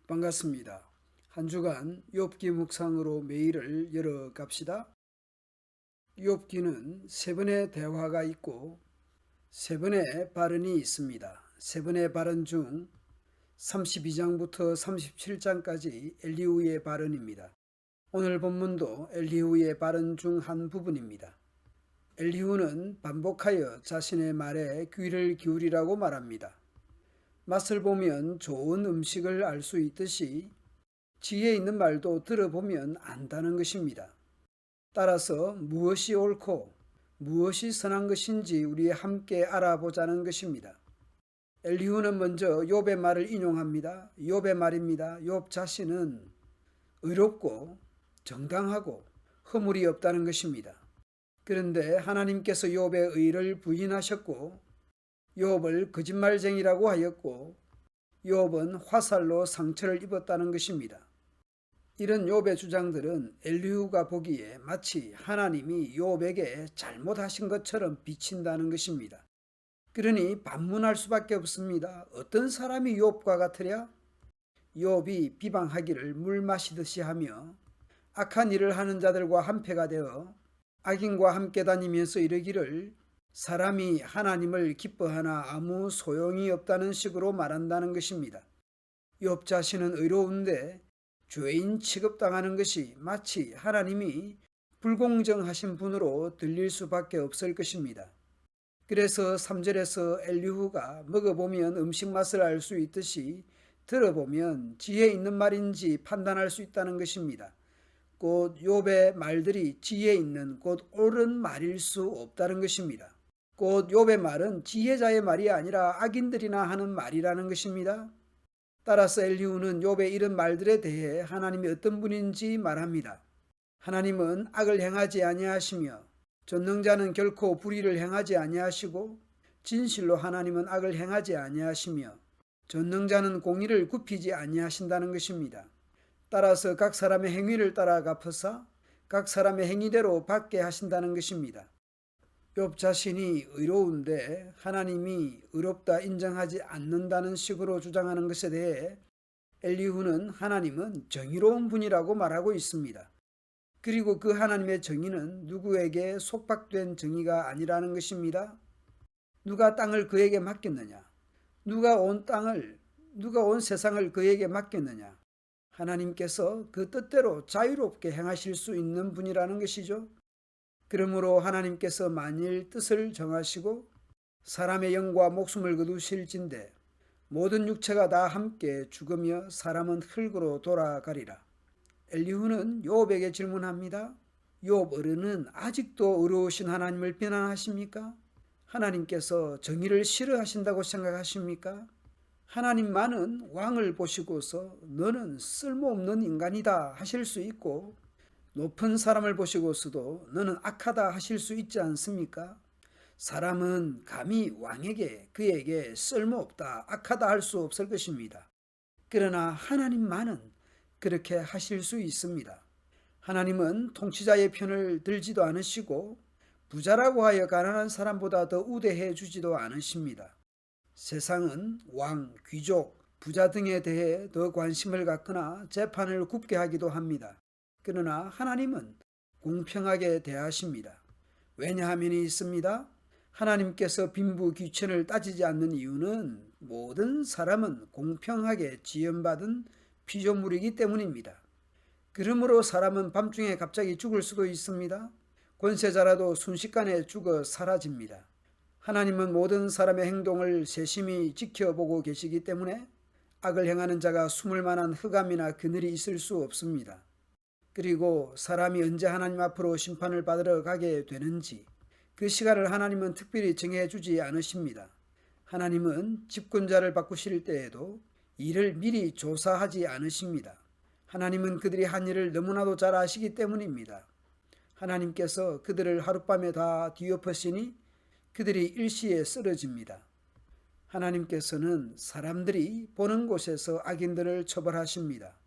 반갑습니다. 한 주간 욥기 묵상으로 매일을 열어갑시다. 욥기는 세 번의 대화가 있고 세 번의 발언이 있습니다. 세 번의 발언 중 32장부터 37장까지 엘리후의 발언입니다. 오늘 본문도 엘리후의 발언 중 한 부분입니다. 엘리후는 반복하여 자신의 말에 귀를 기울이라고 말합니다. 맛을 보면 좋은 음식을 알 수 있듯이 지혜 있는 말도 들어보면 안다는 것입니다. 따라서 무엇이 옳고 무엇이 선한 것인지 우리 함께 알아보자는 것입니다. 엘리후는 먼저 욥의 말을 인용합니다. 욥의 말입니다. 욥 자신은 의롭고 정당하고 허물이 없다는 것입니다. 그런데 하나님께서 욥의 의를 부인하셨고 욥을 거짓말쟁이라고 하였고 욥은 화살로 상처를 입었다는 것입니다. 이런 욥의 주장들은 엘리후가 보기에 마치 하나님이 욥에게 잘못하신 것처럼 비친다는 것입니다. 그러니 반문할 수밖에 없습니다. 어떤 사람이 욥과 같으랴? 욥이 비방하기를 물 마시듯이 하며 악한 일을 하는 자들과 한패가 되어 악인과 함께 다니면서 이르기를 사람이 하나님을 기뻐하나 아무 소용이 없다는 식으로 말한다는 것입니다. 욥 자신은 의로운데 죄인 취급당하는 것이 마치 하나님이 불공정하신 분으로 들릴 수밖에 없을 것입니다. 그래서 3절에서 엘리후가 먹어보면 음식 맛을 알 수 있듯이 들어보면 지혜 있는 말인지 판단할 수 있다는 것입니다. 곧 욥의 말들이 지혜 있는 곧 옳은 말일 수 없다는 것입니다. 곧 욥의 말은 지혜자의 말이 아니라 악인들이나 하는 말이라는 것입니다. 따라서 엘리후는 욥의 이런 말들에 대해 하나님이 어떤 분인지 말합니다. 하나님은 악을 행하지 아니하시며 전능자는 결코 불의를 행하지 아니하시고 진실로 하나님은 악을 행하지 아니하시며 전능자는 공의를 굽히지 아니하신다는 것입니다. 따라서 각 사람의 행위를 따라 갚으사 각 사람의 행위대로 받게 하신다는 것입니다. 욥 자신이 의로운데 하나님이 의롭다 인정하지 않는다는 식으로 주장하는 것에 대해 엘리후는 하나님은 정의로운 분이라고 말하고 있습니다. 그리고 그 하나님의 정의는 누구에게 속박된 정의가 아니라는 것입니다. 누가 땅을 그에게 맡겼느냐? 누가 온 세상을 그에게 맡겼느냐? 하나님께서 그 뜻대로 자유롭게 행하실 수 있는 분이라는 것이죠. 그러므로 하나님께서 만일 뜻을 정하시고 사람의 영과 목숨을 거두실진대 모든 육체가 다 함께 죽으며 사람은 흙으로 돌아가리라. 엘리후는 욥에게 질문합니다. 욥 어른은 아직도 의로우신 하나님을 비난하십니까? 하나님께서 정의를 싫어하신다고 생각하십니까? 하나님만은 왕을 보시고서 너는 쓸모없는 인간이다 하실 수 있고 높은 사람을 보시고서도 너는 악하다 하실 수 있지 않습니까? 사람은 감히 왕에게 그에게 쓸모없다, 악하다 할 수 없을 것입니다. 그러나 하나님만은 그렇게 하실 수 있습니다. 하나님은 통치자의 편을 들지도 않으시고 부자라고 하여 가난한 사람보다 더 우대해 주지도 않으십니다. 세상은 왕, 귀족, 부자 등에 대해 더 관심을 갖거나 재판을 굽게 하기도 합니다. 그러나 하나님은 공평하게 대하십니다. 왜냐하면이 있습니다. 하나님께서 빈부 귀천을 따지지 않는 이유는 모든 사람은 공평하게 지연받은 피조물이기 때문입니다. 그러므로 사람은 밤중에 갑자기 죽을 수도 있습니다. 권세자라도 순식간에 죽어 사라집니다. 하나님은 모든 사람의 행동을 세심히 지켜보고 계시기 때문에 악을 행하는 자가 숨을 만한 흑암이나 그늘이 있을 수 없습니다. 그리고 사람이 언제 하나님 앞으로 심판을 받으러 가게 되는지 그 시간을 하나님은 특별히 정해주지 않으십니다. 하나님은 집권자를 바꾸실 때에도 이를 미리 조사하지 않으십니다. 하나님은 그들이 한 일을 너무나도 잘 아시기 때문입니다. 하나님께서 그들을 하룻밤에 다 뒤엎으시니 그들이 일시에 쓰러집니다. 하나님께서는 사람들이 보는 곳에서 악인들을 처벌하십니다.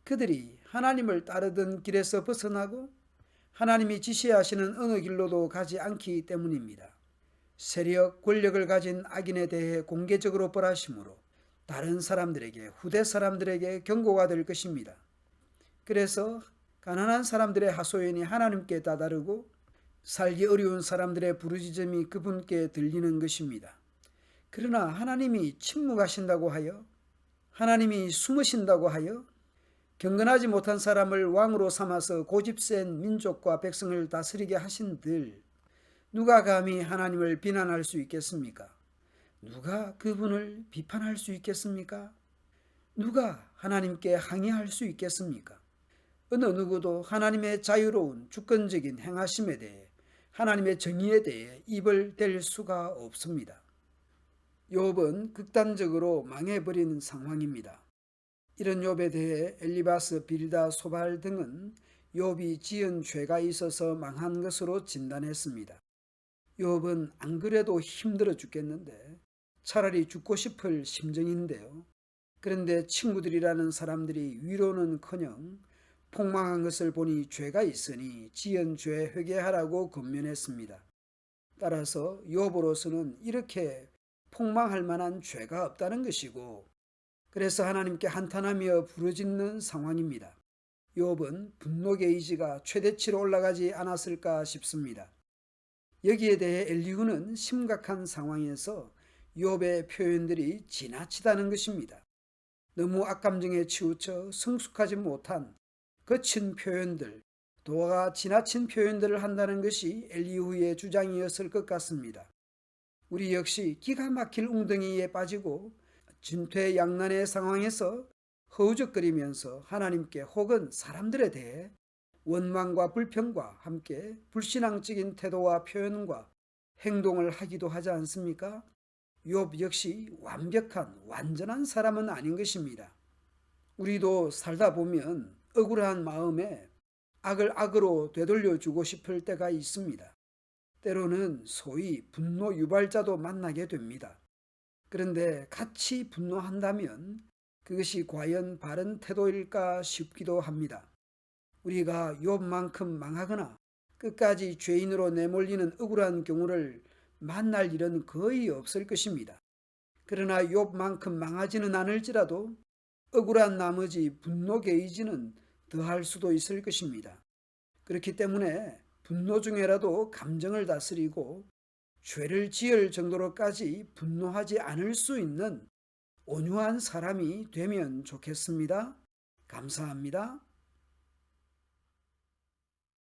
그들이 하나님을 따르던 길에서 벗어나고 하나님이 지시하시는 어느 길로도 가지 않기 때문입니다. 세력, 권력을 가진 악인에 대해 공개적으로 벌하심으로 다른 사람들에게, 후대 사람들에게 경고가 될 것입니다. 그래서 가난한 사람들의 하소연이 하나님께 다다르고 살기 어려운 사람들의 부르짖음이 그분께 들리는 것입니다. 그러나 하나님이 침묵하신다고 하여, 하나님이 숨으신다고 하여 경건하지 못한 사람을 왕으로 삼아서 고집센 민족과 백성을 다스리게 하신들 누가 감히 하나님을 비난할 수 있겠습니까? 누가 그분을 비판할 수 있겠습니까? 누가 하나님께 항의할 수 있겠습니까? 어느 누구도 하나님의 자유로운 주권적인 행하심에 대해, 하나님의 정의에 대해 입을 댈 수가 없습니다. 욥은 극단적으로 망해버린 상황입니다. 이런 욥에 대해 엘리바스, 빌다, 소발 등은 욥이 지은 죄가 있어서 망한 것으로 진단했습니다. 욥은 안 그래도 힘들어 죽겠는데 차라리 죽고 싶을 심정인데요. 그런데 친구들이라는 사람들이 위로는커녕 폭망한 것을 보니 죄가 있으니 지은 죄 회개하라고 권면했습니다. 따라서 욥으로서는 이렇게 폭망할 만한 죄가 없다는 것이고, 그래서 하나님께 한탄하며 부르짖는 상황입니다. 욥은 분노 게이지가 최대치로 올라가지 않았을까 싶습니다. 여기에 대해 엘리후는 심각한 상황에서 욥의 표현들이 지나치다는 것입니다. 너무 악감정에 치우쳐 성숙하지 못한 거친 표현들, 도가 지나친 표현들을 한다는 것이 엘리후의 주장이었을 것 같습니다. 우리 역시 기가 막힐 웅덩이에 빠지고 진퇴양난의 상황에서 허우적거리면서 하나님께 혹은 사람들에 대해 원망과 불평과 함께 불신앙적인 태도와 표현과 행동을 하기도 하지 않습니까? 욥 역시 완벽한 완전한 사람은 아닌 것입니다. 우리도 살다 보면 억울한 마음에 악을 악으로 되돌려주고 싶을 때가 있습니다. 때로는 소위 분노 유발자도 만나게 됩니다. 그런데 같이 분노한다면 그것이 과연 바른 태도일까 싶기도 합니다. 우리가 욥만큼 망하거나 끝까지 죄인으로 내몰리는 억울한 경우를 만날 일은 거의 없을 것입니다. 그러나 욥만큼 망하지는 않을지라도 억울한 나머지 분노 게이지는 더할 수도 있을 것입니다. 그렇기 때문에 분노 중에라도 감정을 다스리고 죄를 지을 정도로까지 분노하지 않을 수 있는 온유한 사람이 되면 좋겠습니다. 감사합니다.